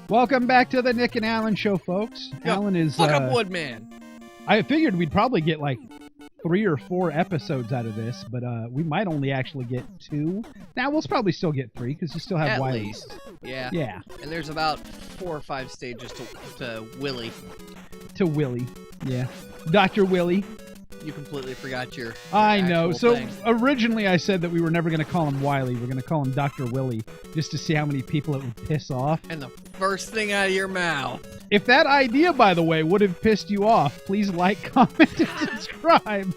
Welcome back to the Nick and Alan show, folks. Yo, Alan is. Fuck up Woodman. I figured we'd probably get like 3 or 4 episodes out of this, but we might only actually get 2. Now we'll probably still get 3 because you still have At Wiley. least. Yeah. Yeah. And there's about 4 or 5 stages to Willie. To Willie. Yeah. Dr. Willie. You completely forgot your I know. actual So thing. originally I said that we were never going to call him Wiley. We're going to call him Dr. Willie just to see how many people it would piss off. And the first thing out of your mouth. If that idea, by the way, would have pissed you off, please like, comment, and subscribe.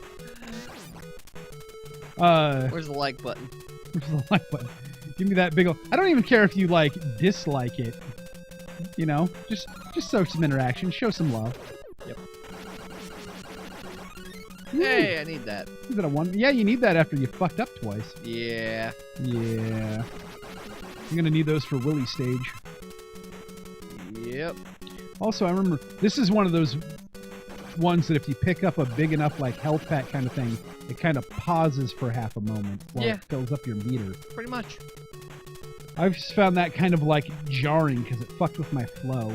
Where's the like button? Where's the like button? Give me that big ol'... I don't even care if you, like, dislike it. You know? Just show some interaction. Show some love. Yep. Ooh. Hey, I need that. Is it a 1? Yeah, you need that after you fucked up twice. Yeah. Yeah. You're gonna need those for Willie stage. Yep. Also, I remember... This is one of those ones that if you pick up a big enough, like, health pack kind of thing, it kind of pauses for half a moment while Yeah. it fills up your meter. Pretty much. I've just found that kind of, like, jarring because it fucked with my flow.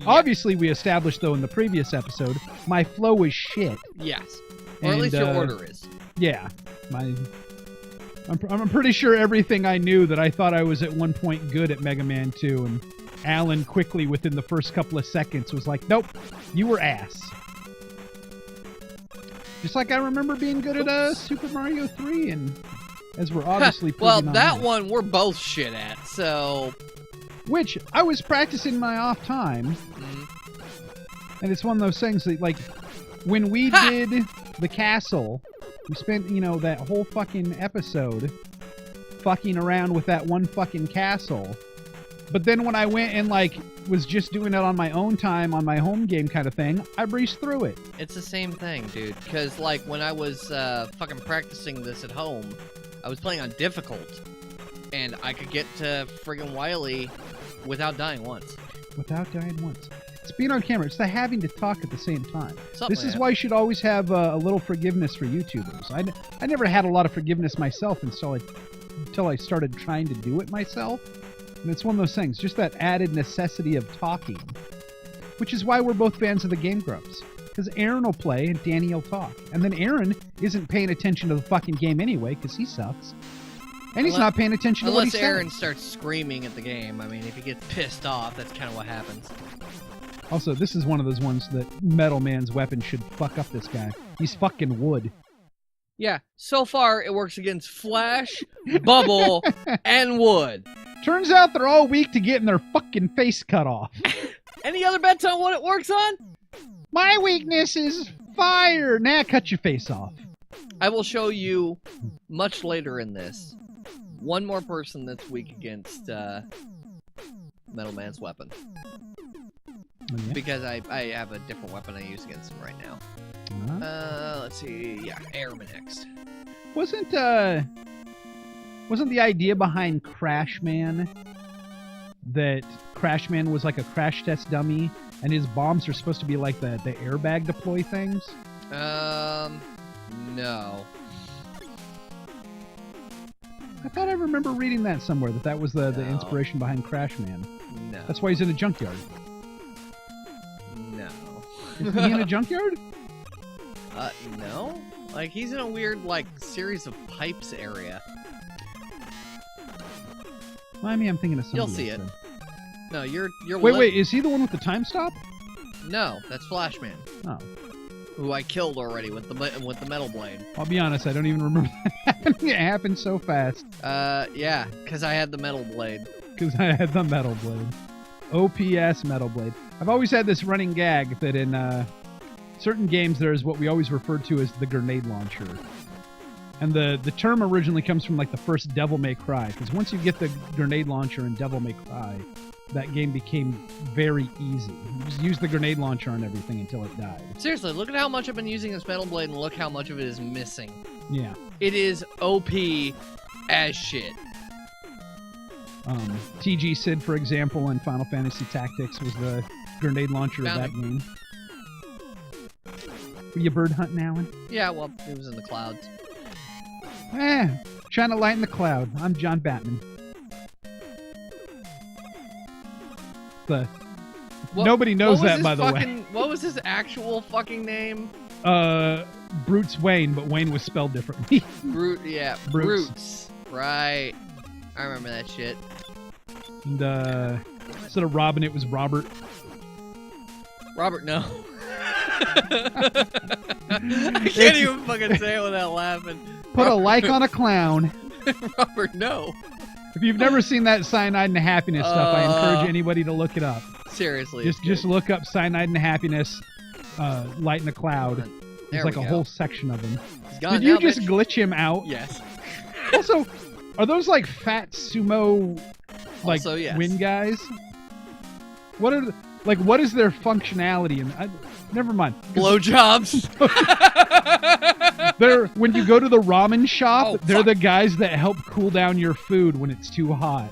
Yeah. Obviously, we established, though, in the previous episode, my flow is shit. Yes. Or at And, least your order is. Yeah. I'm pretty sure everything I knew that I thought I was at one point good at Mega Man 2, and Alan quickly, within the first couple of seconds, was like, nope, you were ass. Just like I remember being good at Super Mario 3, and as we're obviously Well, proving on that here. one we're both shit at, so... Which I was practicing my off time, and it's one of those things that, like, when we did the castle, we spent, you know, that whole fucking episode fucking around with that one fucking castle. But then when I went and, like, was just doing it on my own time, on my home game kind of thing, I breezed through it. It's the same thing, dude. Because, like, when I was fucking practicing this at home, I was playing on difficult, and I could get to friggin' Wily without dying once. Without dying once. It's being on camera. It's the having to talk at the same time. Something This like is that. why you should always have a little forgiveness for YouTubers. I never had a lot of forgiveness myself until I started trying to do it myself. And it's one of those things, just that added necessity of talking. Which is why we're both fans of the Game Grumps. Because Aaron will play and Danny will talk. And then Aaron isn't paying attention to the fucking game anyway, because he sucks. And he's not paying attention to what he's Unless saying. Aaron starts screaming at the game. I mean, if he gets pissed off, that's kind of what happens. Also, this is one of those ones that Metal Man's weapon should fuck up this guy. He's fucking wood. Yeah, so far it works against Flash, Bubble, and Wood. Turns out they're all weak to getting their fucking face cut off. Any other bets on what it works on? My weakness is fire. Nah, cut your face off. I will show you much later in this one more person that's weak against Metal Man's weapon. Oh, yeah? Because I have a different weapon I use against him right now. Let's see. Yeah, Airman next. Wasn't the idea behind Crash Man that Crash Man was like a crash test dummy and his bombs are supposed to be like the airbag deploy things? No. I thought I remember reading that somewhere, that was the No. inspiration behind Crash Man. No. That's why he's in a junkyard. No. Is he in a junkyard? No? Like, he's in a weird, like, series of pipes area. Well, I mean, I'm thinking of something You'll see else it. then. No, you're Wait, is he the one with the time stop? No, that's Flashman, Oh. who I killed already with the metal blade. I'll be honest, I don't even remember that happening. It happened so fast. Yeah, because I had the metal blade. Because I had the metal blade. OPS metal blade. I've always had this running gag that in certain games there's what we always refer to as the grenade launcher. And the term originally comes from like the first Devil May Cry. Because once you get the grenade launcher in Devil May Cry, that game became very easy. You just use the grenade launcher on everything until it died. Seriously, look at how much I've been using this metal blade and look how much of it is missing. Yeah. It is OP as shit. TG Sid, for example, in Final Fantasy Tactics was the grenade launcher of Found that him. game. Were you bird hunting, Alan? Yeah, well, it was in the clouds. Trying to lighten the cloud. I'm John Batman. the. Nobody knows that, by the way. What was his actual fucking name? Brute's Wayne, but Wayne was spelled differently. Yeah, Brutes. Right. I remember that shit. And instead of Robin, it was Robert. Robert, no. I can't even fucking say it without laughing. Put a like on a clown. Robert, no. If you've never seen that Cyanide and Happiness stuff, I encourage anybody to look it up. Seriously. Just look up Cyanide and Happiness, Light in a Cloud. There's like a whole section of them. Did you just glitch him out? Yes. Also, are those like fat sumo, like Also, yes. win guys? What are what is their functionality? And never mind. Blowjobs. They're when you go to the ramen shop, Oh, they're fuck. the guys that help cool down your food when it's too hot.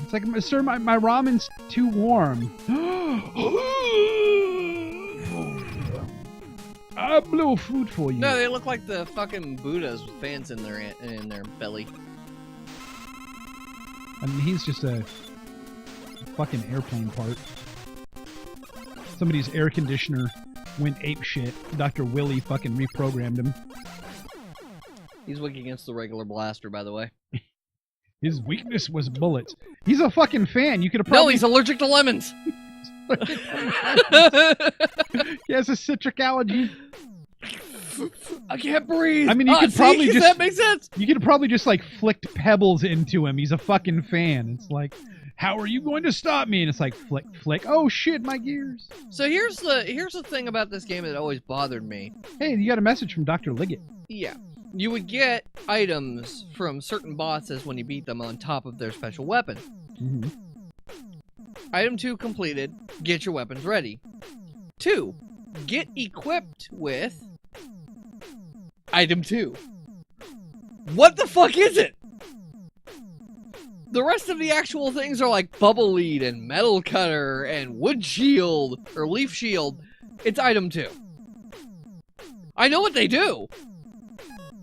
It's like, sir, my ramen's too warm. I blew food for you. No, they look like the fucking Buddhas with fans in their belly. I mean, he's just a fucking airplane part. Somebody's air conditioner went ape shit. Dr. Willie fucking reprogrammed him. He's weak against the regular blaster, by the way. His weakness was bullets. He's a fucking fan. You could have No, probably... he's allergic to lemons. He has a citric allergy. I can't breathe. I mean, you could probably does just... that make sense? You could have probably just, like, flicked pebbles into him. He's a fucking fan. It's like, how are you going to stop me? And it's like, flick, flick. Oh, shit, my gears. So here's the thing about this game that always bothered me. Hey, you got a message from Dr. Liggett. Yeah. You would get items from certain bosses when you beat them on top of their special weapon. Mm-hmm. Item 2 completed. Get your weapons ready. 2. Get equipped with Item 2. What the fuck is it? The rest of the actual things are like Bubble Lead and Metal Cutter and Wood Shield or Leaf Shield. It's Item 2. I know what they do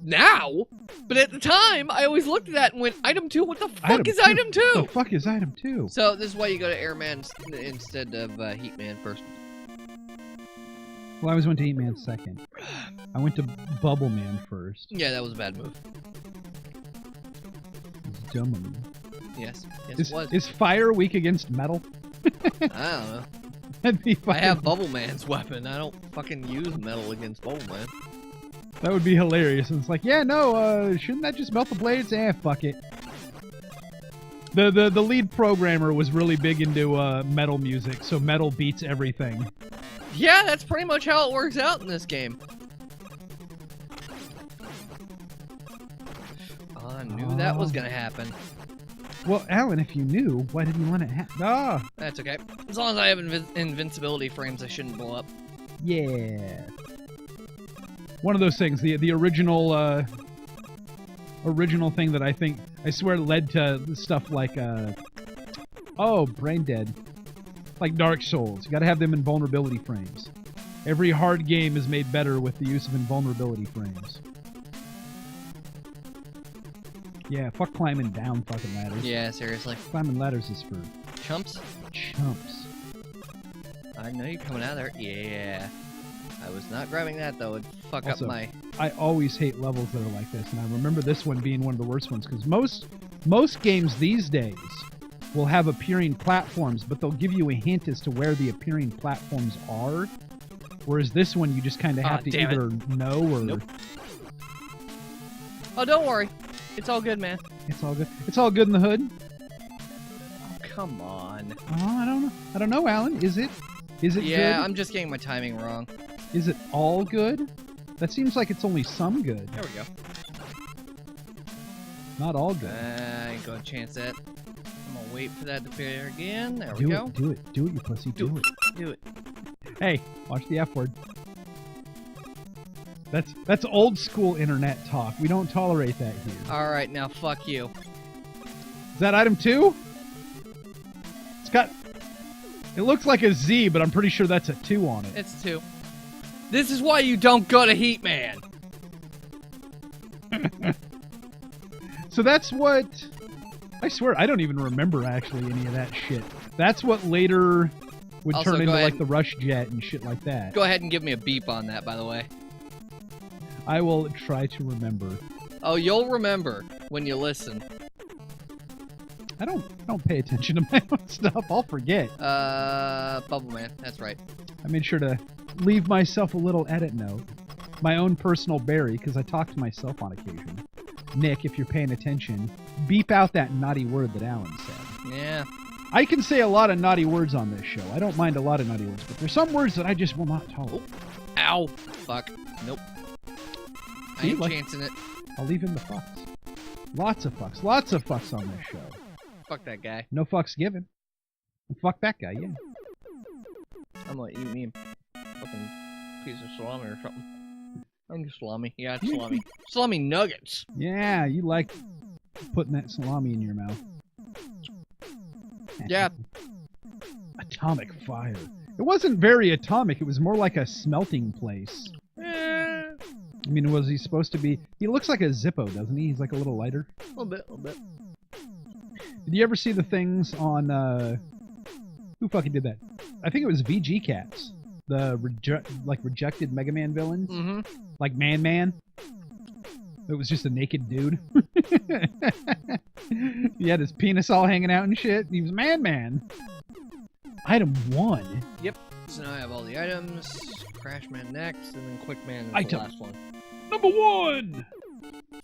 now, but at the time, I always looked at that and went, Item 2? What the fuck is Item 2? What the fuck is Item 2? So this is why you go to Airman instead of Heatman first. Well, I always went to Heat Man second. I went to Bubble Man first. Yeah, that was a bad move. It's dumb of me. Yes, Is, it was. is fire weak against metal? I don't know. That'd be I fucking, have Bubble Man's weapon. I don't fucking use metal against Bubble Man. that would be hilarious. And it's like, yeah, no, shouldn't that just melt the blades? Fuck it. The lead programmer was really big into metal music, so metal beats everything. Yeah, that's pretty much how it works out in this game. Oh, I knew that was gonna happen. Well, Alan, if you knew, why didn't you want it happen? Ah, That's okay. As long as I have invincibility frames, I shouldn't blow up. yeah. One of those things, the original original thing that I swear led to stuff like Brain Dead. Like Dark Souls. You gotta have them invulnerability frames. Every hard game is made better with the use of invulnerability frames. Yeah, fuck climbing down fucking ladders. Yeah, seriously. Climbing ladders is for Chumps? chumps. I know you're coming out of there. Yeah. I was not grabbing that, though. It'd fuck Also, up my... I always hate levels that are like this, and I remember this one being one of the worst ones, because most games these days will have appearing platforms, but they'll give you a hint as to where the appearing platforms are. Whereas this one, you just kind of have to damn either know or... Nope. Oh, don't worry. It's all good, man. It's all good. It's all good in the hood. Oh, come on. Oh, I don't know. I don't know, Alan. Is it Yeah, good? I'm just getting my timing wrong. Is it all good? That seems like it's only some good. There we go. Not all good. I ain't gonna chance that. I'm gonna wait for that to appear again. There we Do go. it. Do it. Do it, you pussy. Do it. Do it. Hey, watch the F word. That's old school internet talk. We don't tolerate that here. Alright, now fuck you. Is that item 2? It looks like a Z, but I'm pretty sure that's a 2 on it. It's 2. This is why you don't go to Heatman. So that's what I swear, I don't even remember actually any of that shit. That's what later would Also, turn go into ahead like the Rush Jet and shit like that. Go ahead and give me a beep on that, by the way. I will try to remember. Oh, you'll remember when you listen. I don't pay attention to my own stuff. I'll forget. Bubble Man. That's right. I made sure to leave myself a little edit note. My own personal Barry, because I talk to myself on occasion. Nick, if you're paying attention, beep out that naughty word that Alan said. Yeah. I can say a lot of naughty words on this show. I don't mind a lot of naughty words, but there's some words that I just will not tolerate. Ow. Fuck. Nope. I See, ain't like- chancing it. I'll leave in the fucks. Lots of fucks. Lots of fucks on this show. Fuck that guy. No fucks given. And fuck that guy, yeah. I'm gonna eat me a fucking piece of salami or something. I'm just salami. Yeah, it's salami. Salami nuggets. Yeah, you like putting that salami in your mouth. Yeah. Atomic fire. It wasn't very atomic. It was more like a smelting place. I mean, was he supposed to be... He looks like a Zippo, doesn't he? He's like a little lighter. A little bit. Did you ever see the things on... Who fucking did that? I think it was VG Cats. The rejected Mega Man villains. Mm-hmm. Like Man. It was just a naked dude. He had his penis all hanging out and shit. He was Man. Item 1. Yep. So now I have all the items. Crash Man next, and then Quick Man is Item. the last one. Number 1!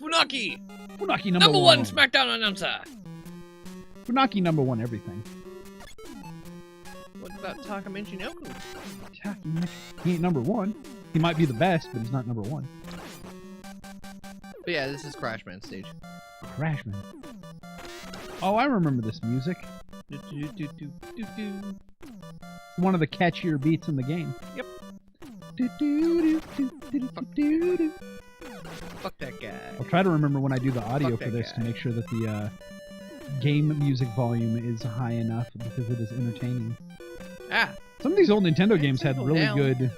Funaki! Funaki Number one SmackDown announcer! Funaki number 1 everything. What about Taka Michinoku? He ain't number 1. He might be the best, but he's not number 1. But yeah, this is Crash Man stage. Crashman. Oh, I remember this music. Do-do-do-do-do-do. One of the catchier beats in the game. Yep. Fuck that guy. I'll try to remember when I do the audio Fuck for that this to guy. make sure that the game music volume is high enough because it is entertaining. Ah! Some of these old Nintendo games had settle really down. good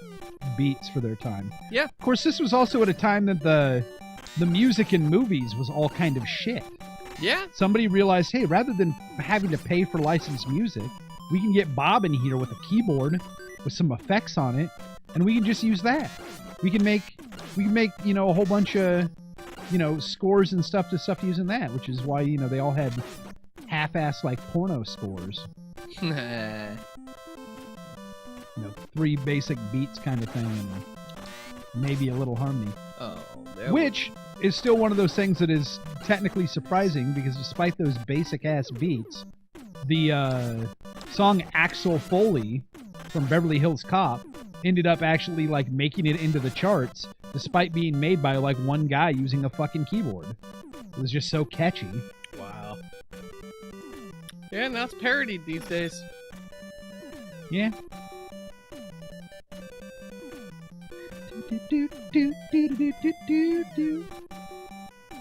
beats for their time. Yeah. Of course, this was also at a time that the music in movies was all kind of shit. Yeah? Somebody realized, hey, rather than having to pay for licensed music, we can get Bob in here with a keyboard with some effects on it, and we can just use that. We can make a whole bunch of scores and stuff to stuff using that, which is why they all had half-ass like porno scores. 3 basic beats kind of thing, and maybe a little harmony. Oh, there Which is still one of those things that is technically surprising, because despite those basic-ass beats, the song Axel Foley from Beverly Hills Cop ended up actually like making it into the charts, despite being made by like one guy using a fucking keyboard. It was just so catchy. Wow. Yeah, now it's parodied these days. Yeah.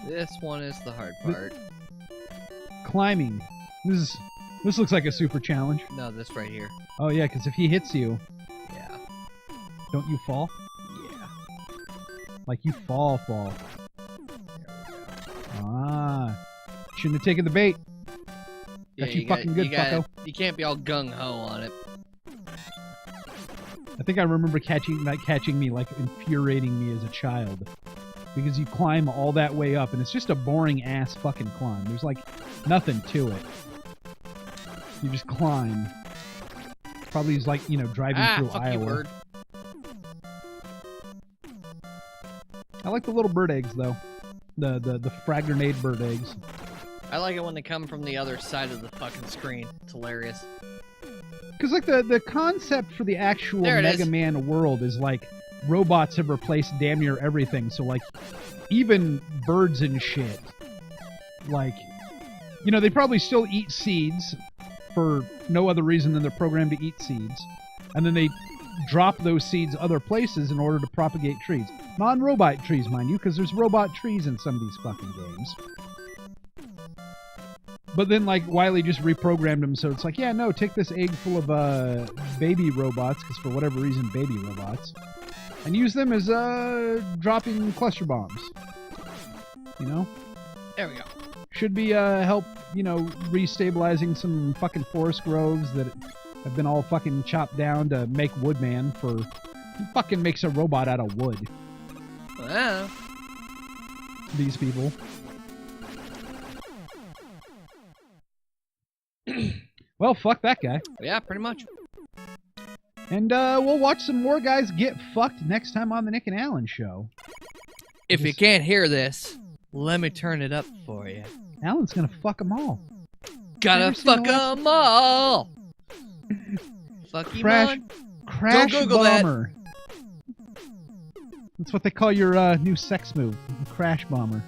This one is the hard part. Climbing. This looks like a super challenge. No, this right here. Oh yeah, because if he hits you, Yeah. don't you fall? Yeah. Like you fall. Ah. Shouldn't have taken the bait. Got you fucking good, fucko. You can't be all gung-ho on it. I think I remember catching me, like infuriating me as a child. Because you climb all that way up, and it's just a boring ass fucking climb. There's like nothing to it. You just climb. Probably is like, driving through fuck Iowa. you, bird. I like the little bird eggs though. The frag grenade bird eggs. I like it when they come from the other side of the fucking screen. It's hilarious. Because like the concept for the actual There it Mega is. Man world is like robots have replaced damn near everything. So like even birds and shit, like they probably still eat seeds for no other reason than they're programmed to eat seeds, and then they drop those seeds other places in order to propagate trees. Non-robot trees, mind you, because there's robot trees in some of these fucking games. But then, like, Wily just reprogrammed them, so it's like, yeah, no, take this egg full of baby robots, because for whatever reason, baby robots, and use them as dropping cluster bombs. There we go. Should be help, restabilizing some fucking forest groves that have been all fucking chopped down to make Woodman for... Who fucking makes a robot out of wood? Wow. These people. Well, fuck that guy. Yeah, pretty much. And we'll watch some more guys get fucked next time on the Nick and Alan show. If you can't hear this, let me turn it up for you. Alan's gonna fuck them all. Gotta Never seen fuck the last- them all. Fuck you, Crash, man. crash Google that. bomber. That's what they call your new sex move, crash bomber.